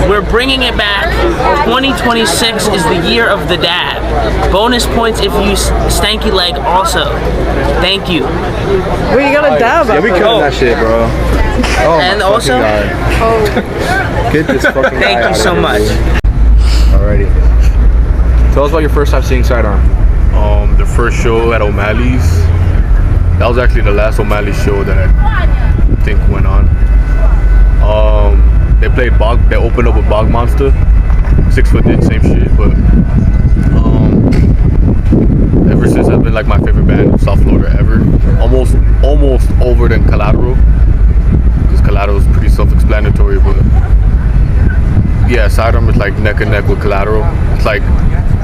We're bringing it back. 2026 is the year of the dab. Bonus points if you stanky leg also. Thank you. Where you got a dab? Yeah, we killing that shit, bro. Oh, and also, get this fucking guy. Thank you so much. Alrighty. Tell us about your first time seeing sidearm. The first show at O'Malley's. That was actually the last O'Malley show that I think went on. They played Bog. They opened up with Bog Monster. 6 foot dick, same shit. But ever since, I've been like my favorite band in South Florida ever. Almost over than Collateral, because Collateral is pretty self-explanatory. But yeah, sidearm is like neck and neck with Collateral. It's like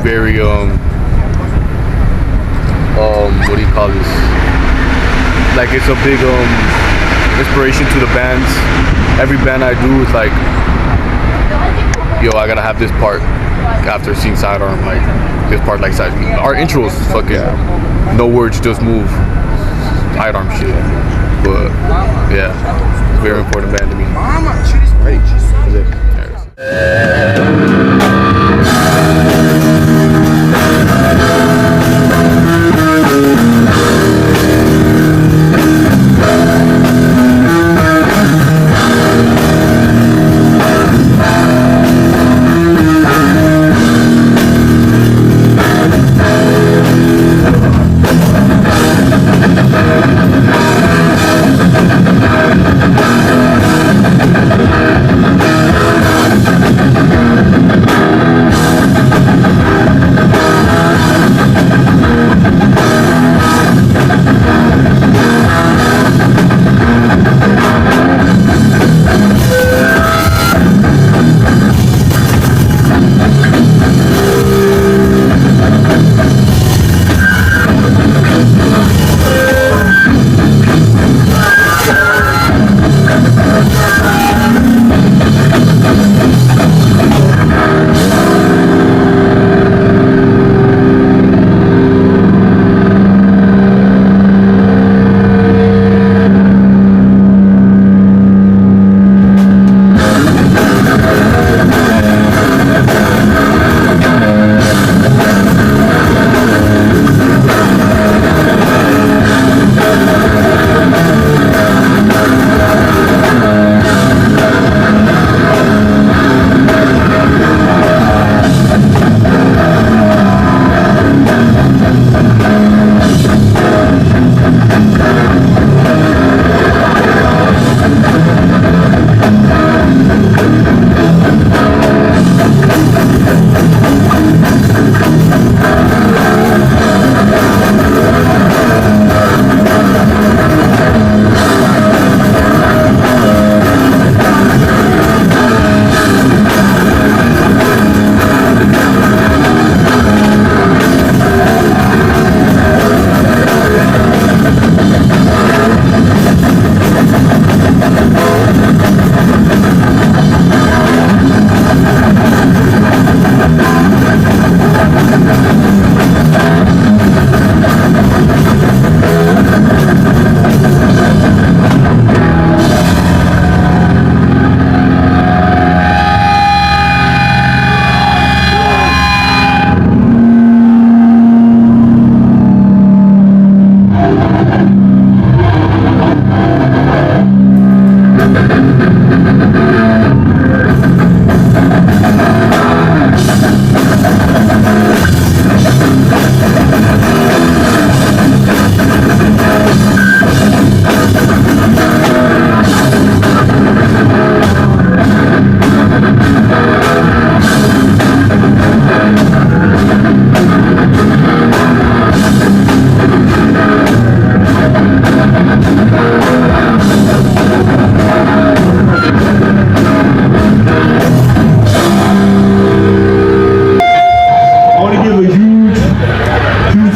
very what do you call this? Like it's a big inspiration to the bands. Every band I do is like, yo, I gotta have this part after seeing sidearm. Like this part, like our intro is fucking no words, just move. Sidearm shit. But yeah, it's a very important band to me. Right.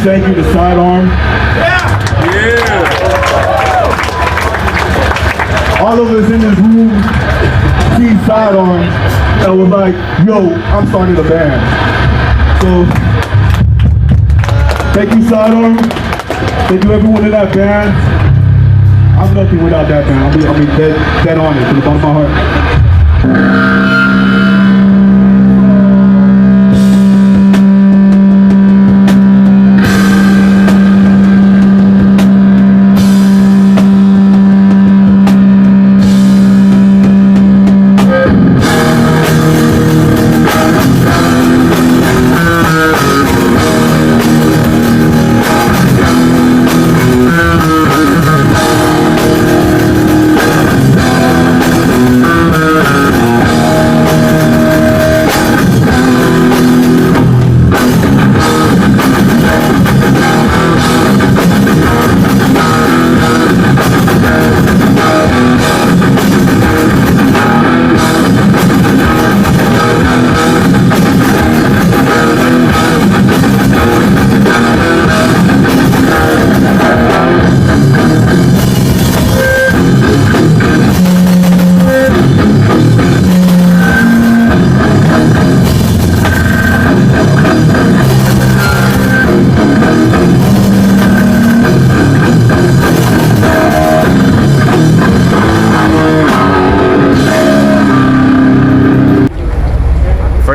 thank you to sidearm. All of us in this room see sidearm that was like, yo, I'm starting a band. So, thank you, sidearm. Thank you, everyone in that band. I'm nothing without that band. I'll be dead on it from the bottom of my heart.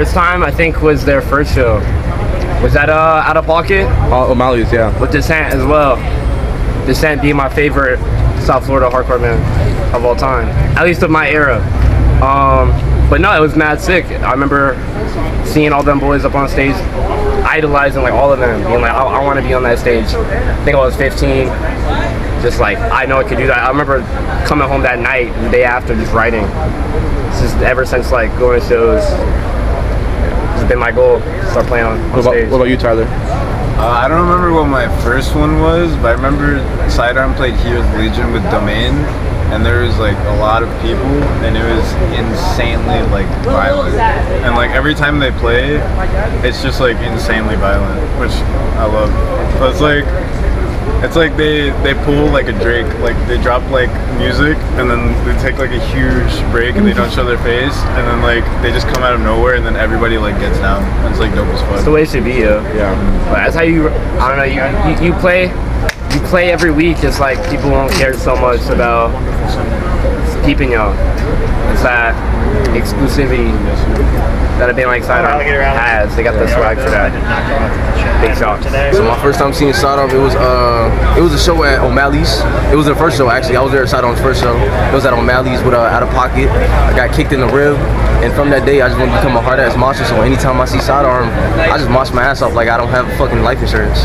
First time I think was their first show. Was that Out of Pocket? O'Malley's, yeah. With Descent as well. Descent being my favorite South Florida hardcore band of all time, at least of my era. But no, it was mad sick. I remember seeing all them boys up on stage, idolizing like all of them, being like, I want to be on that stage. I think I was 15. Just like, I know I could do that. I remember coming home that night, the day after, just writing. It's just ever since like going to shows, it's been my goal to start playing on stage. What about you, Tyler? I don't remember what my first one was, but I remember Sidearm played Heroes Legion with Domain, and there was like a lot of people, and it was insanely like violent. And like every time they play, it's just like insanely violent, which I love. So it's like they pull like a Drake, like they drop like music and then they take like a huge break and they don't show their face and then like they just come out of nowhere and then everybody like gets down. It's like dope as fuck. That's the way it should be, yeah. But that's how you, I don't know, you play every week. It's like people won't care so much about keeping y'all. It's that exclusivity that a band like Sidearm has. They got the swag for that. Big shots. So my first time seeing Sidearm, it was a show at O'Malley's. It was their first show actually. I was there at Sidearm's first show. It was at O'Malley's with Out of Pocket. I got kicked in the rib, and from that day I just want to become a hard ass monster. So anytime I see Sidearm, I just mosh my ass off like I don't have fucking life insurance.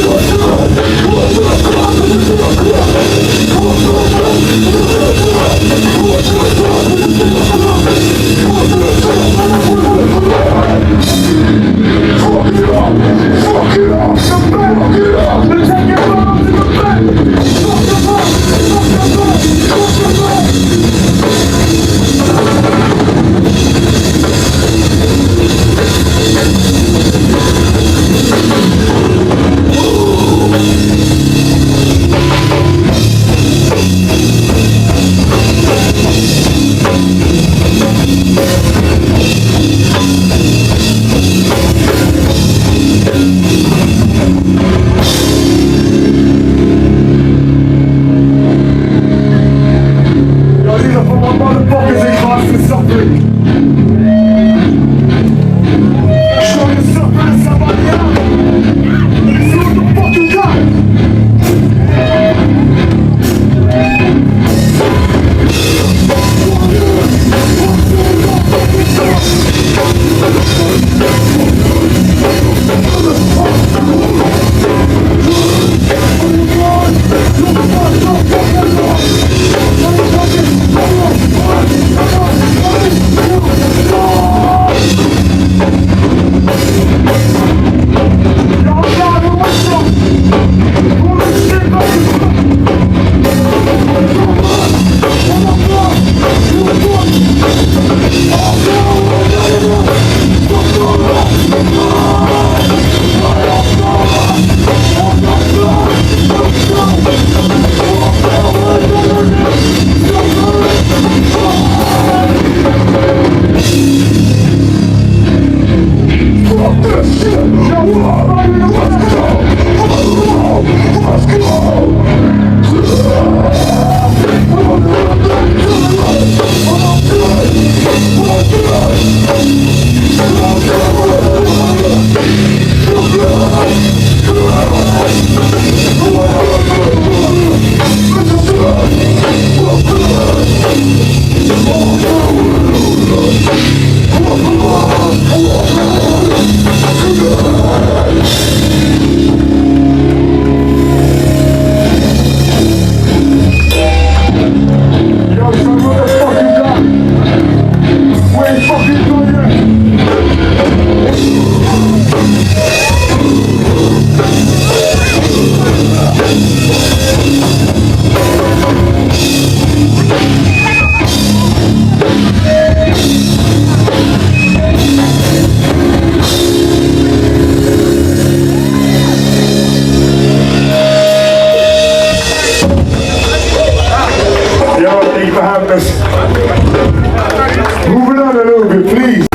What? Moving on a little bit, please.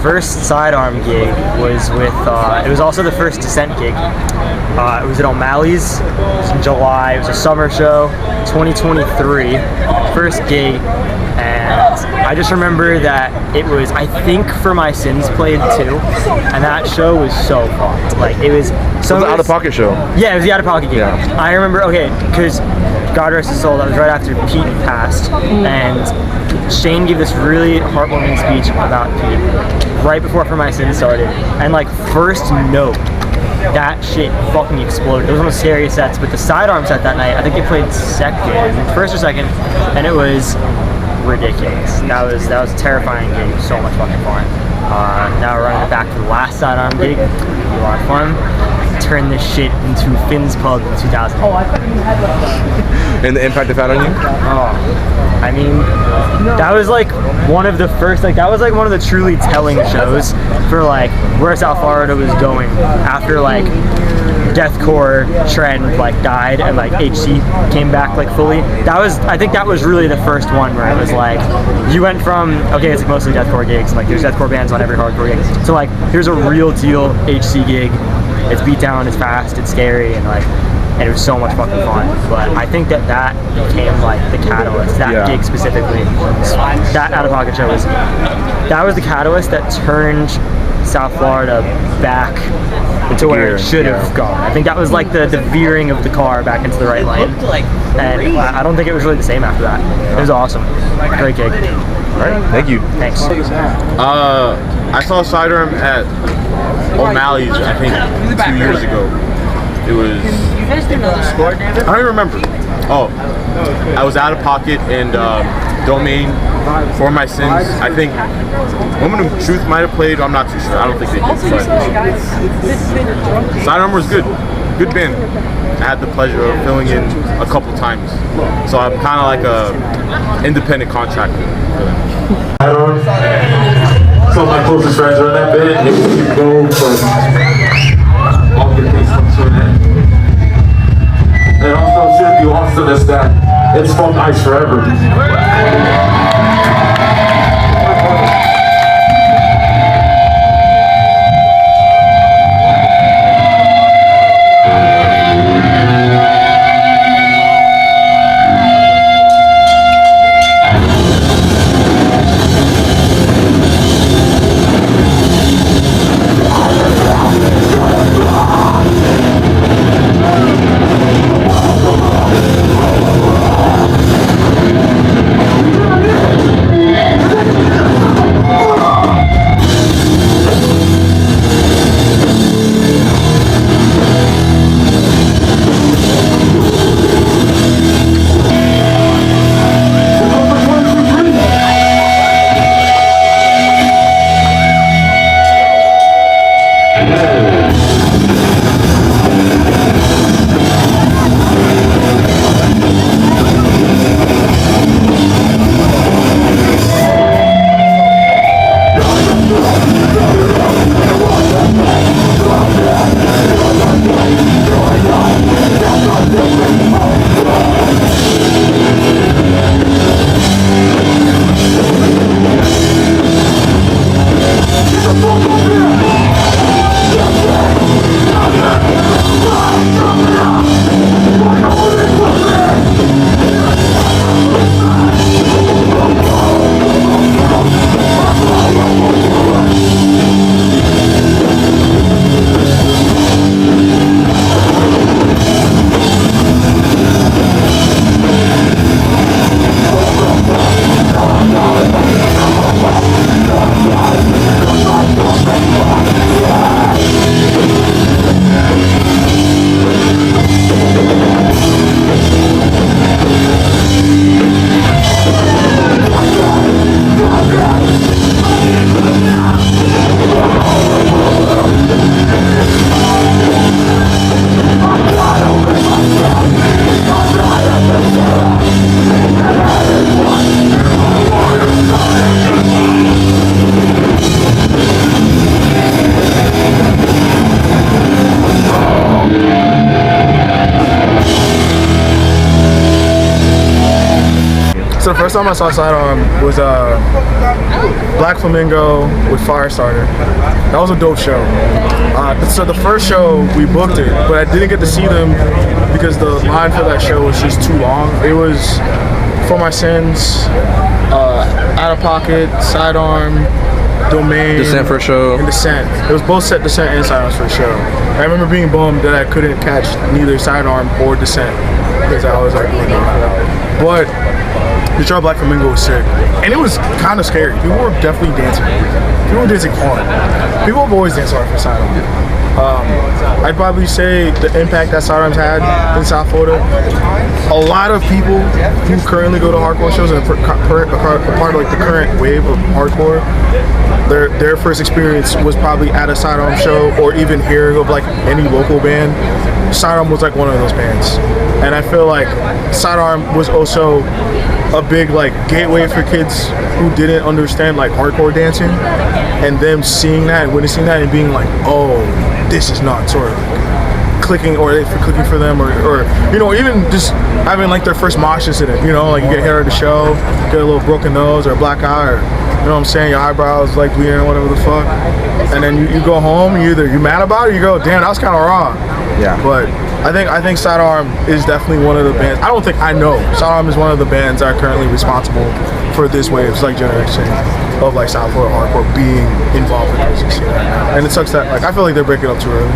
First sidearm gig was with, it was also the first Descent gig. It was at O'Malley's. It was in July. It was a summer show, 2023. First gig, and I just remember that it was, I think, For My Sins played too, and that show was so fun. Like, it was so. It was an out-of-pocket show. Yeah, it was the out-of-pocket gig. Yeah. I remember, okay, because God rest his soul, that was right after Pete passed, and Shane gave this really heartwarming speech about Pete right before For My Sins started, and like first note, that shit fucking exploded. It was one of the scariest sets, but the sidearm set that night, I think they played second, first or second, and it was ridiculous. That was a terrifying gig. It was so much fucking fun. Now we're running it back to the last sidearm gig. It'll be a lot of fun. Turn this shit into Finn's Pub in 2000. And the impact it had on you? Oh, I mean, that was like one of the first, like that was like one of the truly telling shows for like where South Florida was going after like deathcore trend like died and like HC came back like fully. I think that was really the first one where it was like you went from okay, it's like mostly deathcore gigs, like there's deathcore bands on every hardcore gig. So like here's a real deal HC gig. It's beat down, it's fast, it's scary, and it was so much fucking fun. But I think that became like the catalyst. That gig specifically, that out of pocket show was the catalyst that turned South Florida back to where it should have gone. I think that was like the veering of the car back into the right lane. And I don't think it was really the same after that. It was awesome. Great gig. All right, thank you. Thanks. I saw sidearm at O'Malley's, I think, 2 years ago. It was... You guys didn't know the score, David? I don't even remember. Oh, I was out of pocket and Domain for my sins. I think Woman of Truth might have played. I'm not too sure. I don't think they did. But sidearm was good. Good band. I had the pleasure of filling in a couple times. So I'm kind of like a independent contractor for them. Some of my closest friends are in that band. They will keep going, but all good things come to an end. And also, it should be awesome is that it's from Ice Forever. So the first time I saw sidearm was Black Flamingo with Firestarter. That was a dope show. So the first show we booked it, but I didn't get to see them because the line for that show was just too long. It was For My Sins, Out of Pocket, Sidearm, Domain, Descent for a show. and Descent. It was both set Descent and Sidearms for a show. I remember being bummed that I couldn't catch neither Sidearm or Descent because I was like, but the show Black Flamingo was sick, and it was kind of scary. People were definitely dancing. people dancing hard. People have always danced hard for sidearm. I'd probably say the impact that sidearms had in South Florida. A lot of people who currently go to hardcore shows and are part of like the current wave of hardcore, their first experience was probably at a sidearm show or even hearing of like any local band. Sidearm was like one of those bands, and I feel like sidearm was also a big like gateway for kids who didn't understand like hardcore dancing, and them seeing that and witnessing that and being like, oh, this is not sort of like clicking for them or you know, even just having like their first mosh incident, you know, like you get hair at the show, get a little broken nose or a black eye, or you know what I'm saying, your eyebrows like bleeding or whatever the fuck, and then you go home, you mad about it, or you go, damn, that was kind of raw. Yeah. But I think Sidearm is definitely one of the bands. I know Sidearm is one of the bands that are currently responsible for this wave, like generation of like South Florida hardcore being involved in this scene right now. And it sucks that like I feel like they're breaking up too early.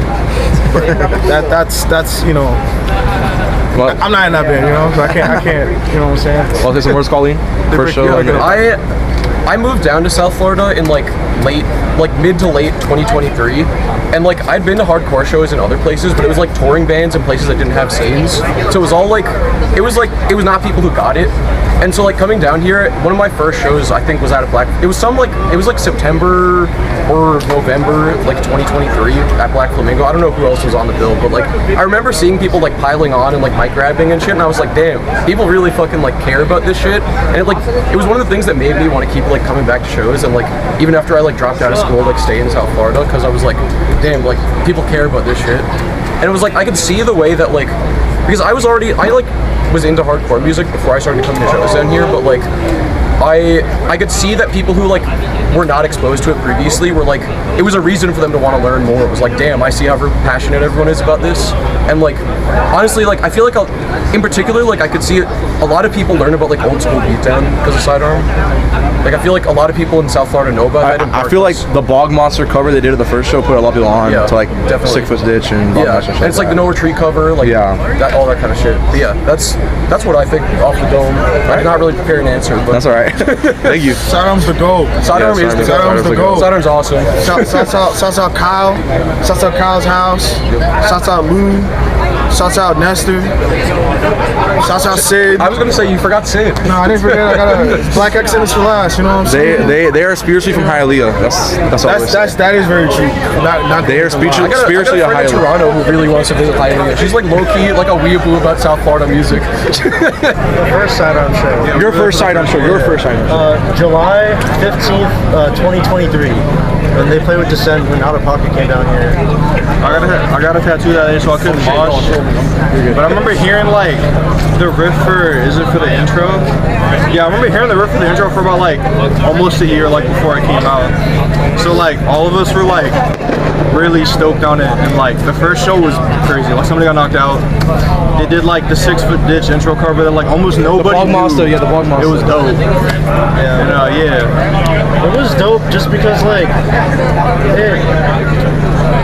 But that's you know. Well, I'm not in that band, you know, so I can't, you know what I'm saying? Well, say some words, Colleen. First show. I moved down to South Florida in like mid to late 2023, and like I'd been to hardcore shows in other places, but it was like touring bands in places that didn't have scenes. So it was all like it was not people who got it. And so like coming down here, one of my first shows I think was at a it was like September or November like 2023 at Black Flamingo. I don't know who else was on the bill, but like I remember seeing people like piling on and like mic grabbing and shit, and I was like, damn, people really fucking like care about this shit. And it was one of the things that made me want to keep like coming back to shows, and like even after I like dropped out of school, like stay in South Florida, because I was like, damn, like people care about this shit. And it was like I could see the way that like, because I was into hardcore music before I started coming to shows down here, but like I could see that people who like were not exposed to it previously were like, it was a reason for them to want to learn more. It was like, damn, I see how passionate everyone is about this. And like honestly, like I feel like in particular, like I could see a lot of people learn about like old school beatdown because of Sidearm. Like I feel like a lot of people in South Florida know about that. I feel like the Bog Monster cover they did at the first show put a lot of people on to like definitely. Sick Foot's Ditch and Bog Monster. And it's like the No Retreat cover, like all that kind of shit. But yeah, that's what I think off the dome. I did not really prepare an answer, but that's all right. Thank you. Sidearm's the GOAT. Sidearm is the GOAT. Sidearm's awesome. Shouts out Kyle. Shouts out Kyle's house. Shouts out Lou. Shouts out Nestor. Shouts out Sid. I was gonna say you forgot Sid. No, I didn't forget. I got a Black Excellence for last. You know what I'm saying? They are spiritually from Hialeah. That is very true. Not they are spiritually a Hialeah. friend in Toronto who really wants to visit Hialeah. She's like low key like a weeaboo about South Florida music. First Sidearm show. Your first Sidearm show. Your first Sidearm show. July 15th, 2023. And they played with Descent when Out of Pocket came down here. I got a tattoo that day, so I couldn't mosh. But I remember hearing like the riff for the intro? Yeah, I remember hearing the riff for the intro for about like almost a year, like before it came out. So like all of us were like really stoked on it, and like the first show was crazy. Like somebody got knocked out. They did like the 6 Foot Ditch intro cover that like almost nobody knew. The Bog Monster. It was dope. And it was dope just because like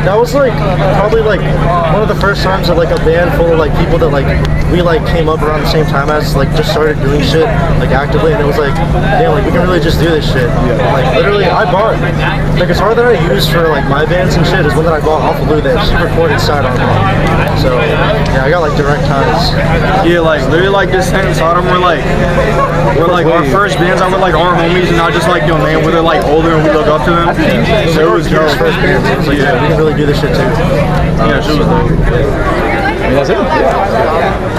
that was like probably like one of the first times that like a band full of like people that like we like came up around the same time as like just started doing shit like actively, and it was like, damn, like we can really just do this shit. And, like literally I bought the guitar that I use for like my bands and shit is one that I bought off of Lou that she recorded Sidearm on. So yeah, I got like direct ties. Yeah, like literally like this and Sidearm were like our first bands that were like our homies and not just like your man where they're like older and we look up to them. So it was dope. First bands. It was like, yeah, we can really do this shit too. Yeah, she was dope. That's it. Yeah.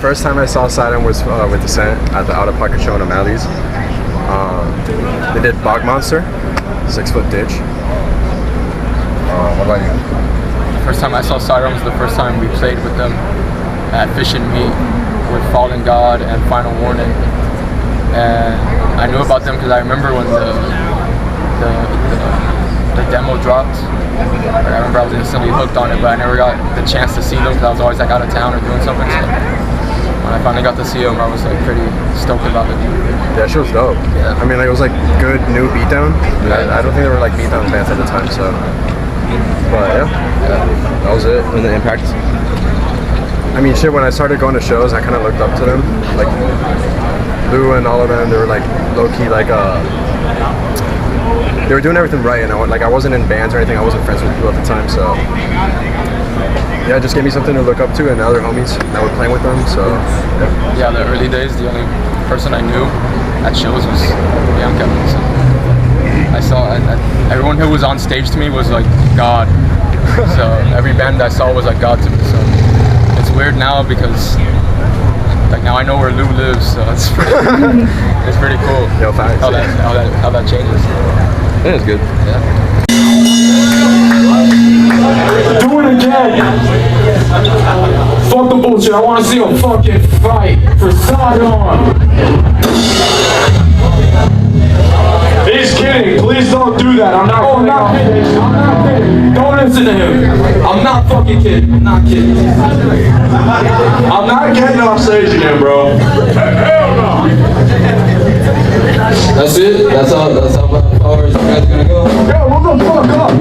first time I saw sidearm was with Descent at the Out of Pocket show in O'Malley's. They did Bog Monster, 6-foot ditch. What about you? The first time I saw sidearm was the first time we played with them at Fish and Meat with Fallen God and Final Warning. And I knew about them because I remember when the demo dropped. Like, I remember I was instantly hooked on it, but I never got the chance to see them because I was always like out of town or doing something. So when I finally got to see them, I was like pretty stoked about it. Yeah, she was dope. Yeah. I mean, like, it was like good new beatdown. I don't think there were like beatdown bands at the time, so. But yeah, that was it. And the impact. I mean, shit, when I started going to shows, I kind of looked up to them. Like, Lou and all of them, they were like low-key, like, they were doing everything right, and I wasn't in bands or anything, I wasn't friends with people at the time, so. Yeah, it just gave me something to look up to, and other homies that were playing with them, so. Yeah, the early days, the only person I knew at shows was Bianca. So I saw, everyone who was on stage to me was like God. So every band I saw was like God to me, so. It's weird now because like now I know where Lou lives, so it's pretty, it's pretty cool. Yo, facts. How that changes. Yeah, it's good. Yeah. Do it again. Fuck the bullshit. I want to see a fucking fight for sidearm. He's kidding. Please don't do that. I'm not kidding. I'm not kidding. Don't listen to him. I'm not fucking kidding. I'm not kidding. I'm not getting off stage again, bro. Hell no. That's it? That's how far as you guys gonna go? Yo, what the fuck up?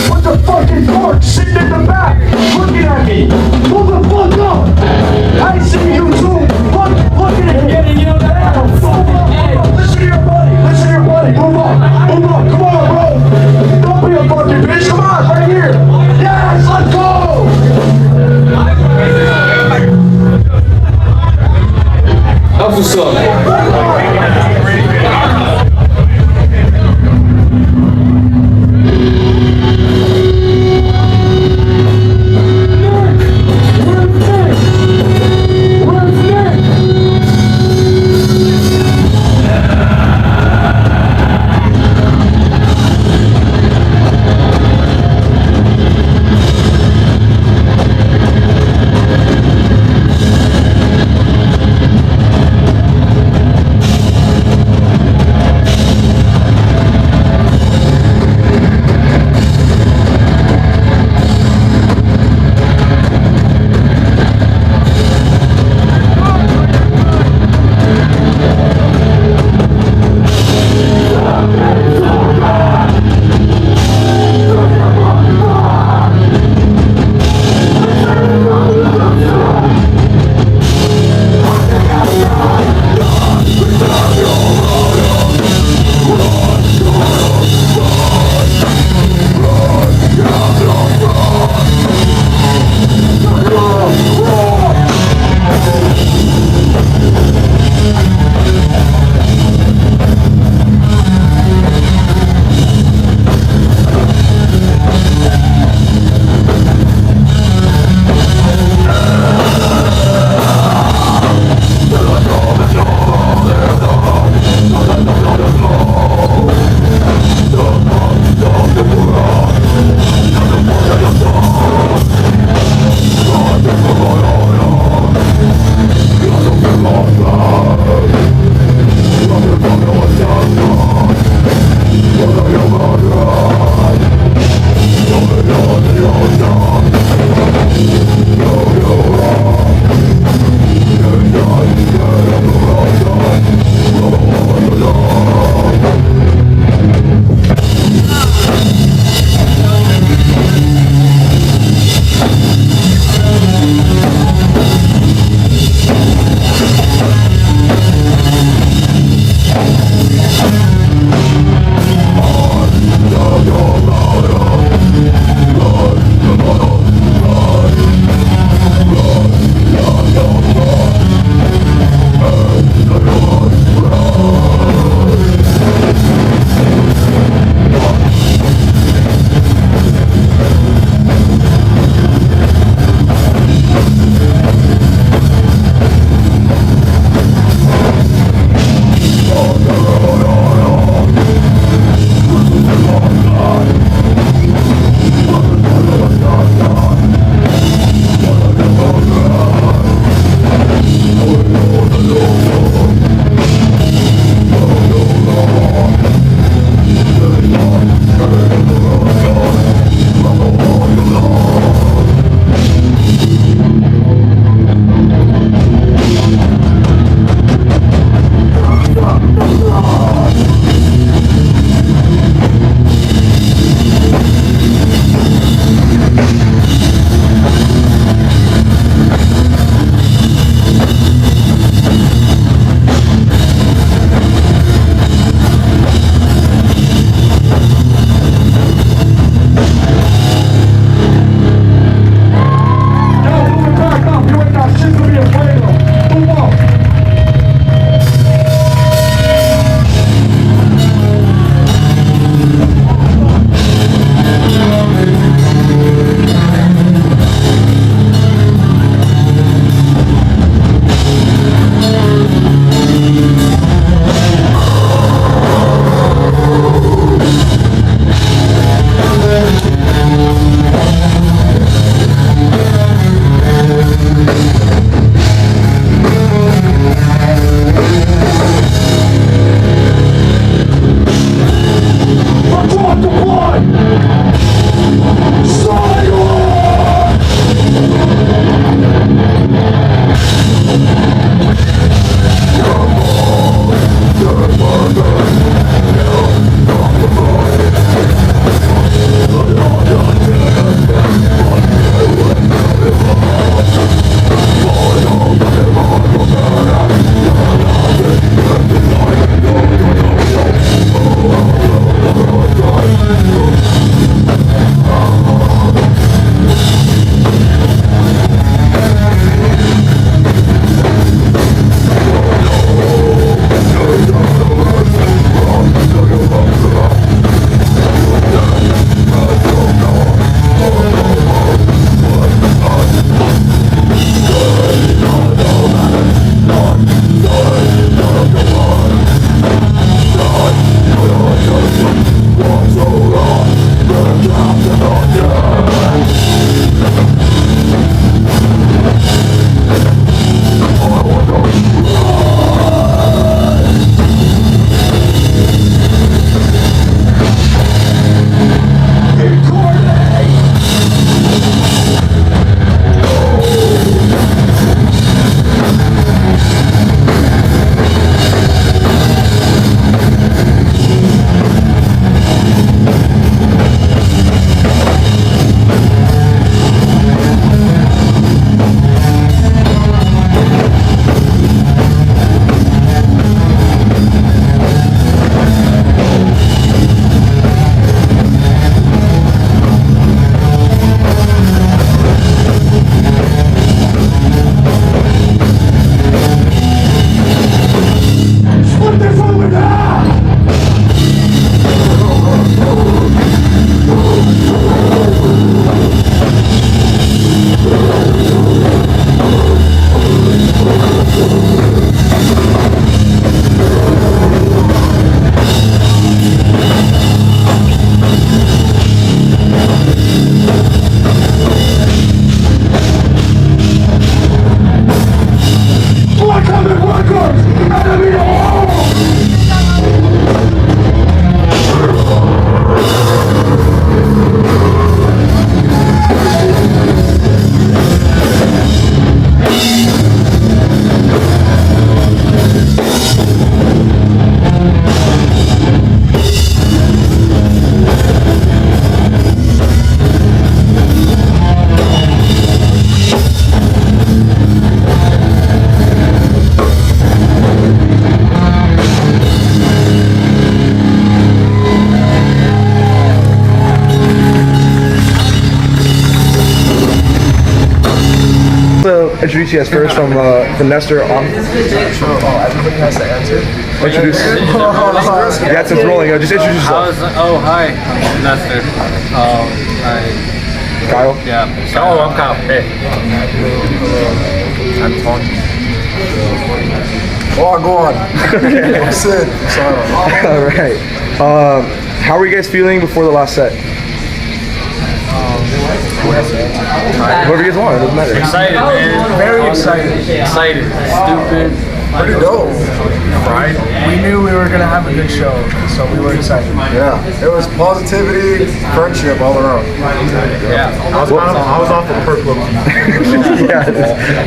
What the fucking fuck? Sitting in the back, looking at me. What the fuck up? I see you too. Looking at me. Getting yelled at. Listen to your buddy. Listen to your buddy. Move on. Move on. Come on, bro. Don't be a fucking bitch. Come on, right here. Yes, let's go. That's what's up. introduce you guys first from Nestor. Everybody has to answer. Introduce. That's it's rolling. Just introduce yourself. Hi, Nestor. Kyle. Yeah. I'm Kyle. Hey. I'm Tony. Oh, go on. I'm Sid. Sorry. All right. How are you guys feeling before the last set? Whoever you guys want, it doesn't matter. Excited, man. Very excited. Excited. Stupid. Pretty dope. Right? We knew we were gonna have a good show, so we were excited. Yeah, it was positivity, friendship all around. Yeah. I was off the perk look. Yeah,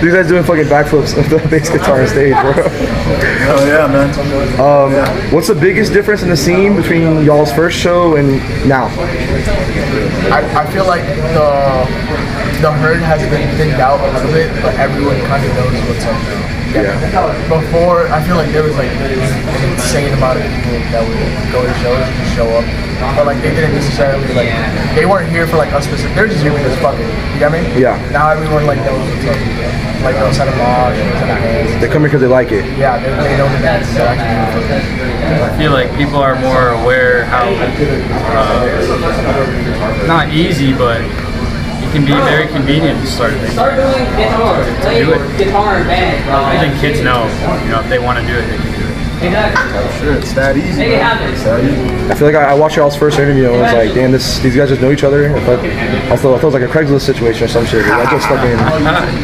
these guys doing fucking backflips with the bass guitar on stage, bro. Oh yeah, man. What's the biggest difference in the scene between y'all's first show and now? I feel like the herd has been thinned out a little bit, but everyone kind of knows what's up now. Yeah. Before, I feel like there was like an insane amount of people that would go to shows and just show up, but like they didn't necessarily like they weren't here for like a specific. They're just here because fucking. You get me? Yeah. Now everyone like knows what's up. Like knows how to mosh, knows how to dance. They come here because they like it. Yeah, they know the dance. So I feel like people are more aware how not easy, but it can be very convenient to start things. To do it. I think kids know, if they want to do it, they can do it. Sure, it's that easy. I feel like I watched y'all's first interview and I was like, damn, these guys just know each other. I thought it was like a Craigslist situation or some shit. I just fucking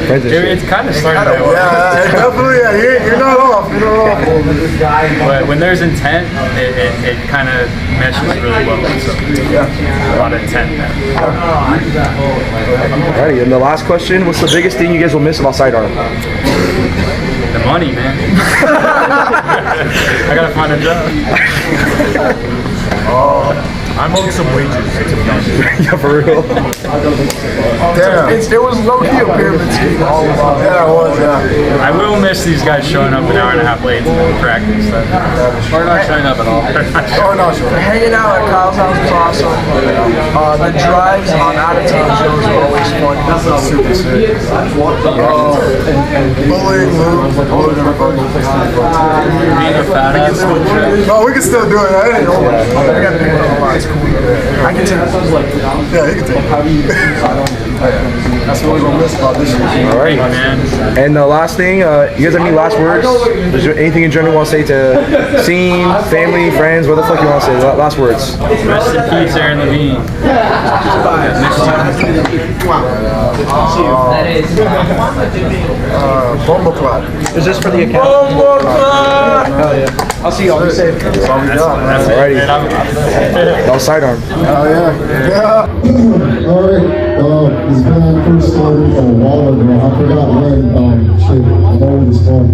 friends and shit. It's kind of started that way. Yeah, definitely. Yeah, you're not off. You're not off. But when there's intent, it kind of meshes really well. So a lot of intent there. Alrighty, and the last question, what's the biggest thing you guys will miss about sidearm? The money, man. I gotta find a job. I'm owed some wages, to be honest. Yeah, for real. Damn. It was low-key a pyramid scheme all along. Yeah, it was, yeah. I will miss these guys showing up an hour and a half late to practice. Or not showing up at all. Hanging out at Kyle's house was awesome. The drives on out-of-town shows were always fun. Super sick. Bullying Luke, bullying everybody. Being a fat ass. No, we can still do it. I didn't know. We got people on the line. It's cool. I can take it. Yeah, he can take it. That's what we're gonna miss about this year. All right, and the last thing, you guys have any last words? Is there anything in general you want to say to scene, family, friends, what the fuck you want to say? Last words. Rest in peace, Aaron Levine. Bomba clap. Is this for the account? Bomba clap! Hell yeah. I'll see y'all. Be safe. That's all we got, man. Alrighty. That was sidearm. Oh yeah. Alright, this band first started a while ago. I forgot when. Shit, I'm old as fuck.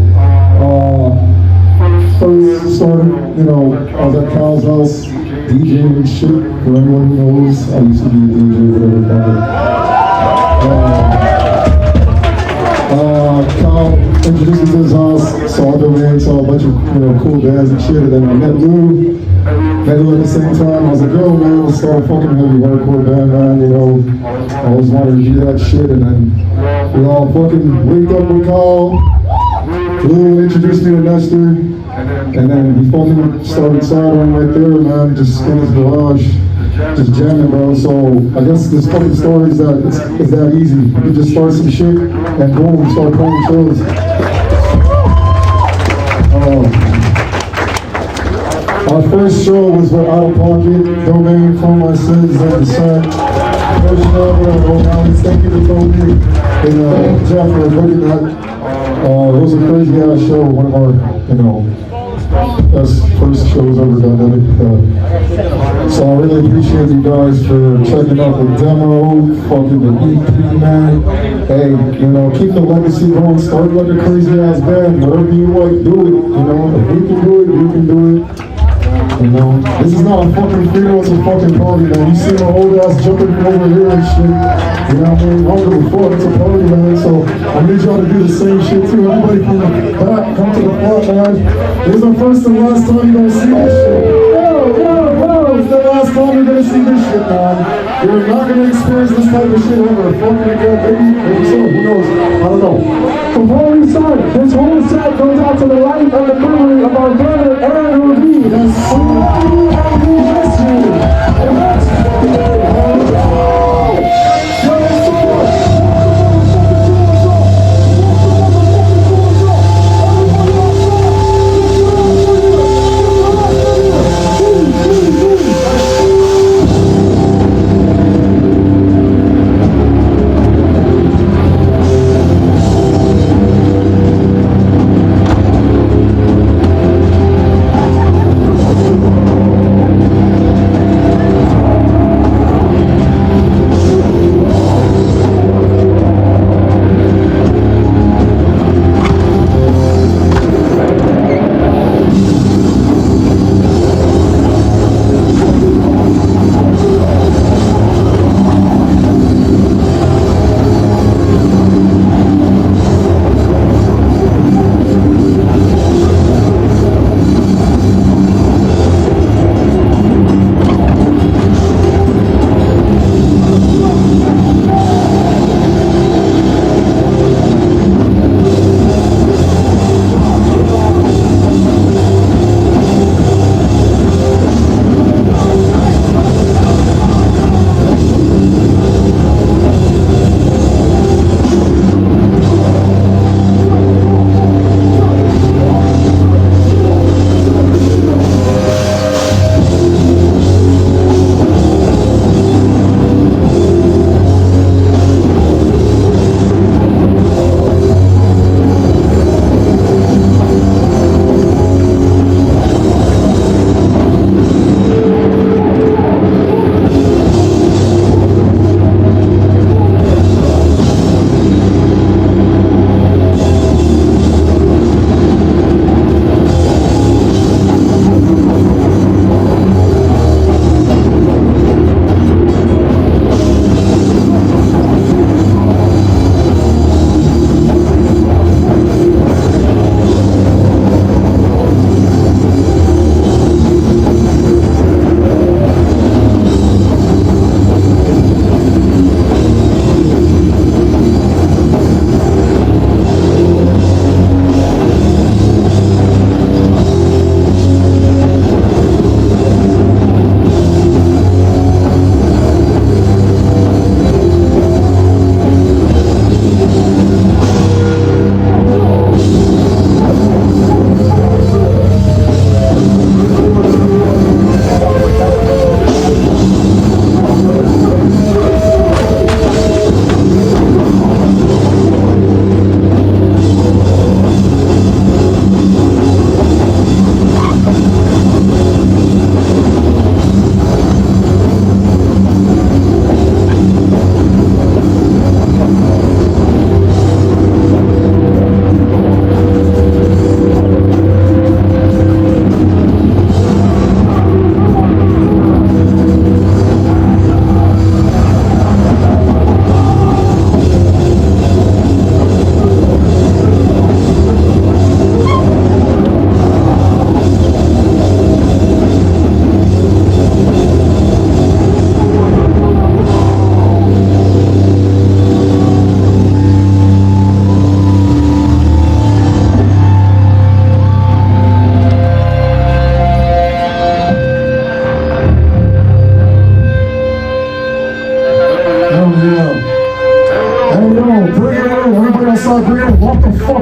First started, I was at Kyle's house, DJing and shit. For anyone who knows, I used to be a DJ with everybody. Kyle introduced me to his house, saw the man, saw a bunch of cool bands and shit, and then I met Lou at the same time. I was like, yo man, let's start a fucking heavy hardcore band, man, I always wanted to do that shit, and then we all fucking linked up with Kyle. Lou introduced me to Nestor, and then we fucking started sidearm right there, man, just in his garage. Just jamming, bro. So I guess this fucking story is that it's that easy. You can just start some shit and boom, start playing shows. Our first show was with Out of Pocket, Domain, For My Sins, and Descent. First show with O'Malley's. Thank you to Toby and Jeff for booking that. It was a crazy ass show. One of our, best first shows ever done. So I really appreciate you guys for checking out the demo, fucking the EP, man. Hey, keep the legacy going. Start like a crazy ass band. Whatever you like, do it. If we can do it, you can do it. This is not a fucking funeral, it's a fucking party, man. You see my old ass jumping over here and shit. I mean? I don't give a fuck, it's a party, man. So I need y'all to do the same shit too. Everybody from the back, come to the front, man. This is the first and last time you're gonna see this shit. Yo, the last time you're gonna see this shit, man. You're not gonna experience this type of shit ever. Fucking again, maybe so, who knows? I don't know. Before we start, this whole set goes out to the life and the memory of our brother Aaron Ruby. That's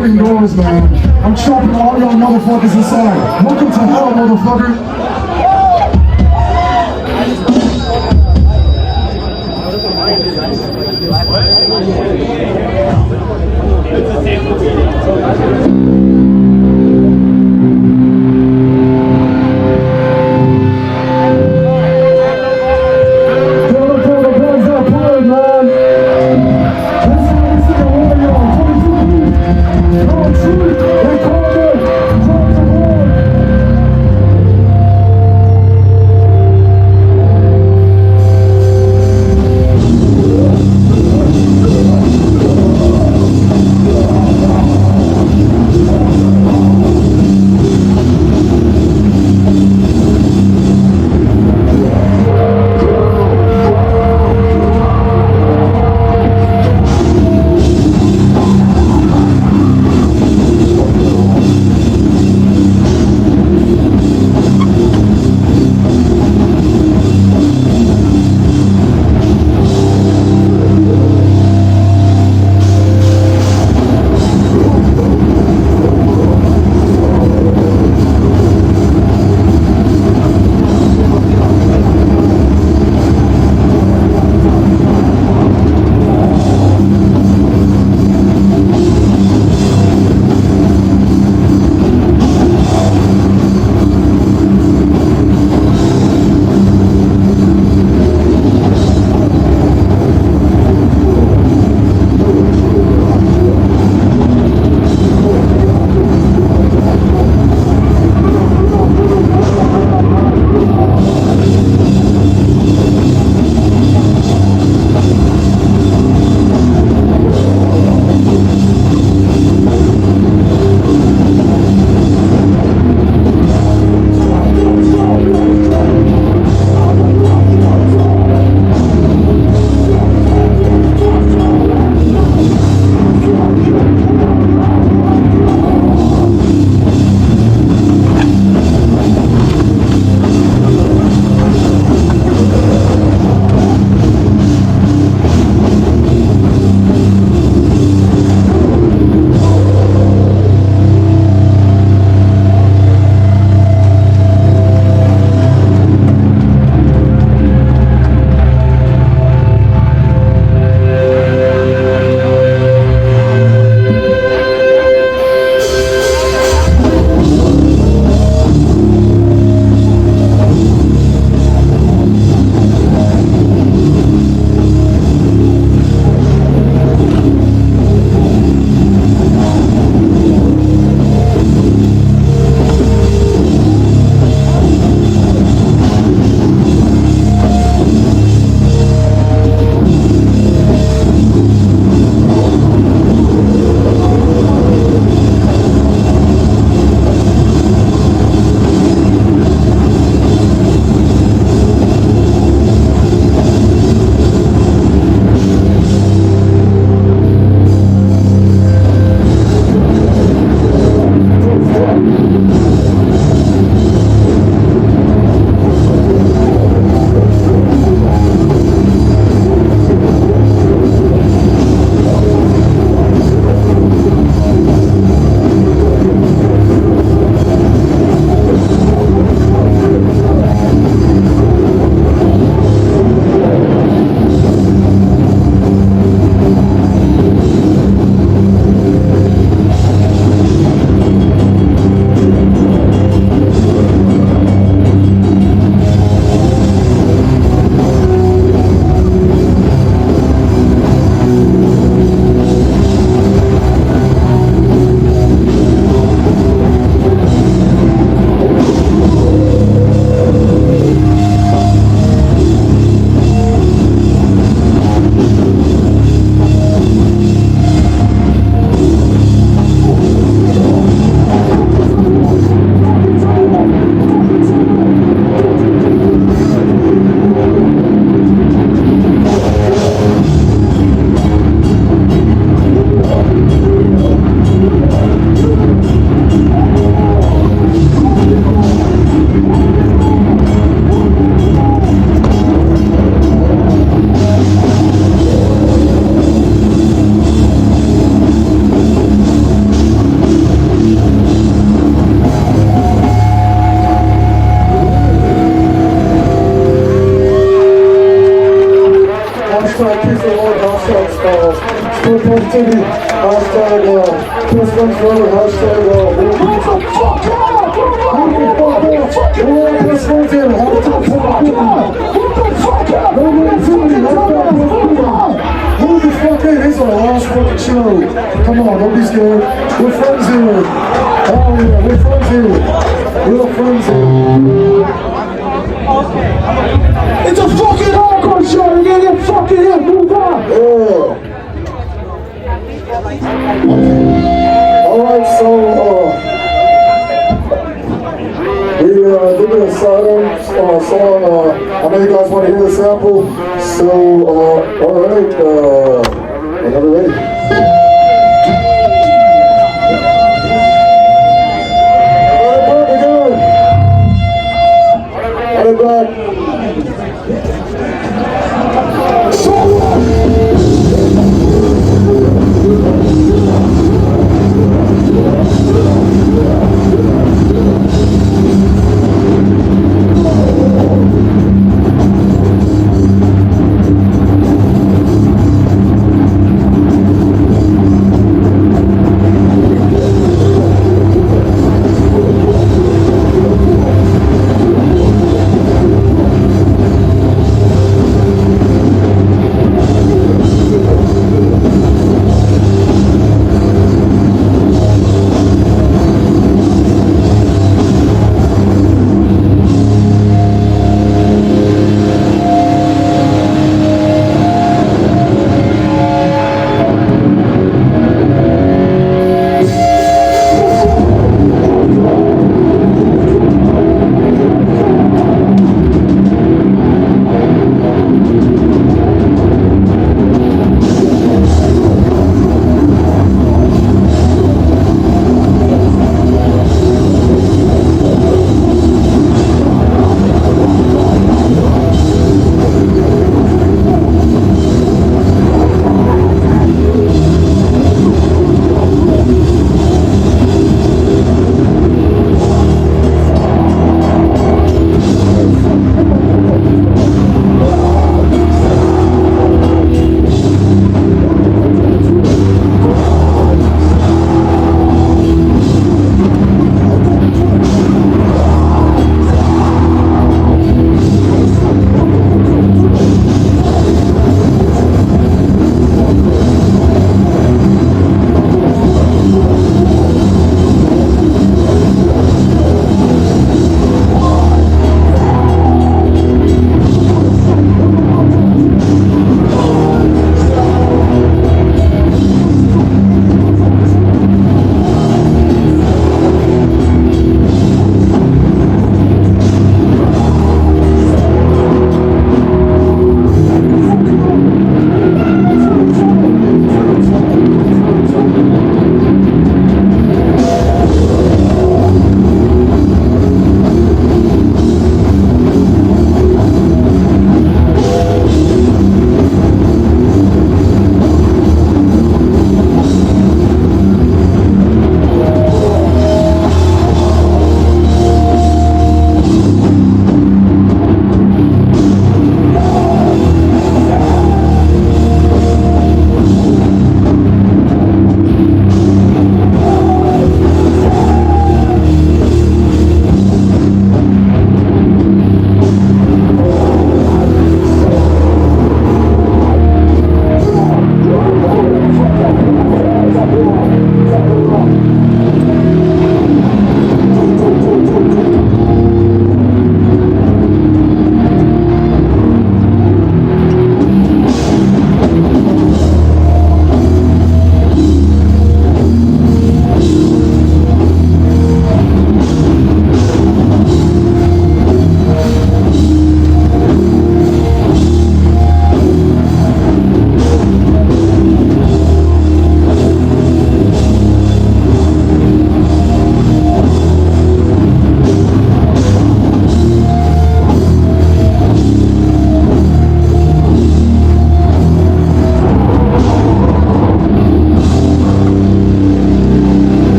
fucking doors, man. I'm chopping all y'all motherfuckers inside. Welcome to hell, motherfucker. positivity. Hashtag best friends forever. Hashtag move the fuck out. Move the fuck out. We're all best friends here. Hashtag no negativity. Move the fuck in. This is our last fucking show. Come on, don't be scared. We're friends here. Hell yeah, we're friends here. We're friends here. It's a fucking hardcore show. You're gonna get fucking hit. Move on. Yeah. Alright, so we did a sidearm song. I know you guys want to hear the sample. So alright, whenever ready. Back.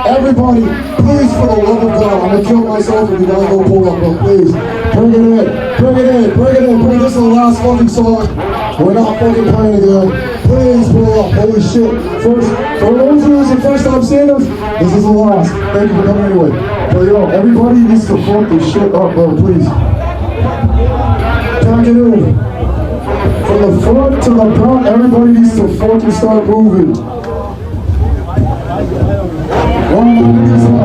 Everybody, please, for the love of God, I'm gonna kill myself if you guys don't pull up, but please, bring it in, bring it in, bring it in, bring this is the last fucking song. We're not fucking playing again. Please pull up, holy shit. First, for those of you who's the first time seeing us, this is the last. Thank you for coming anyway. But yo, everybody needs to fuck this shit up, bro, please. Pack it in. From the front to the back, everybody needs to fucking start moving. One more niggas up.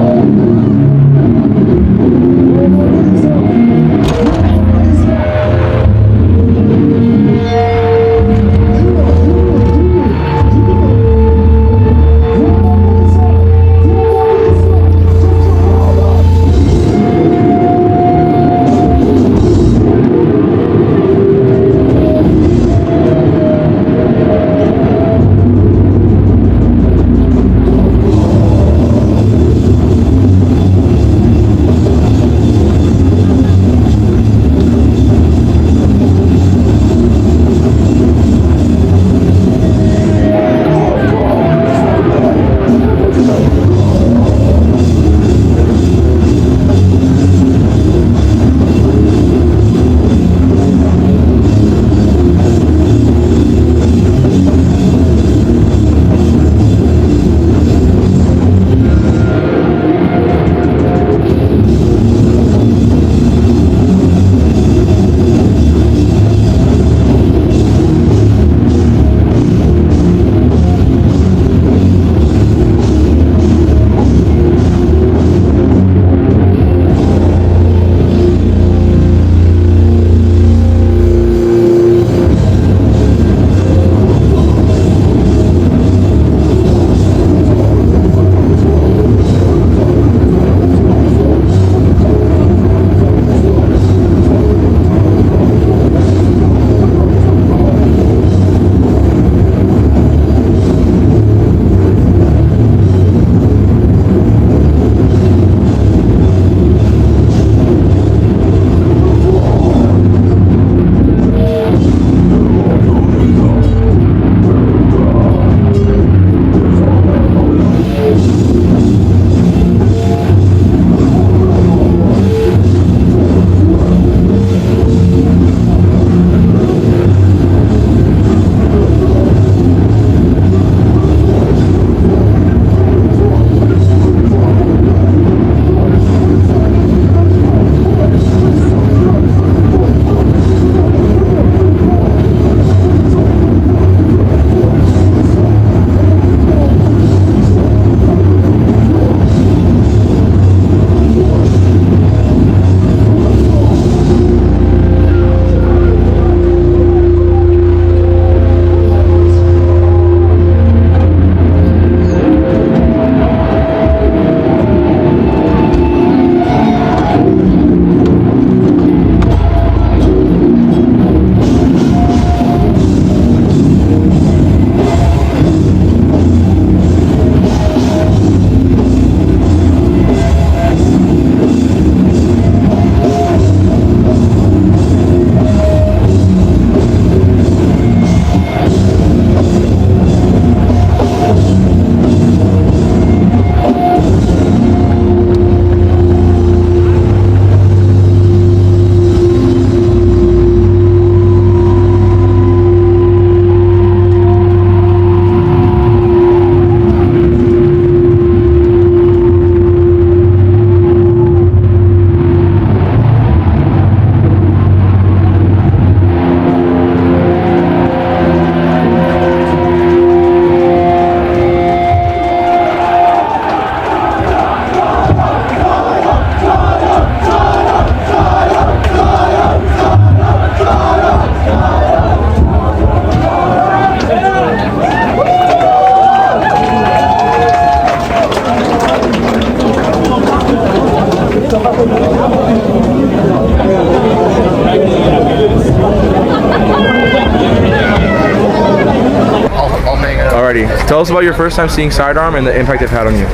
Tell us about your first time seeing sidearm and the impact it had on you.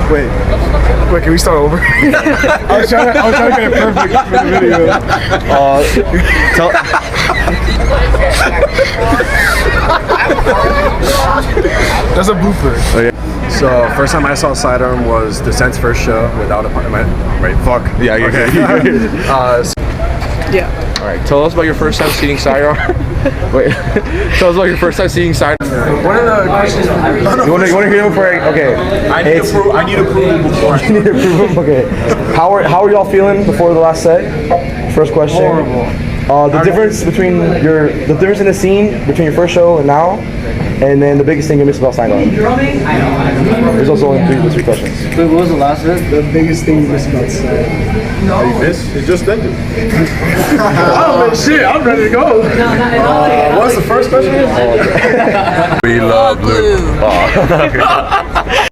Wait, can we start over? I was trying to get it perfect for the video. That's a blooper. Okay. So first time I saw sidearm was Descent's first show without a right. Fuck. Yeah. Okay. Yeah. All right. Tell us about your first time seeing sidearm. Wait. Tell us about your first time seeing sidearm. One of the questions. You want to hear him before? Okay. I need approval before. You need approval. Okay. How are y'all feeling before the last set? First question. Horrible. The difference between the difference in the scene between your first show and now, and then the biggest thing you miss about sidearm. There's also only three questions. Wait, what was the last one? The biggest thing you miss about sidearm. Oh, you missed? It just ended. Oh shit, I'm ready to go. What's the first question? We love blue.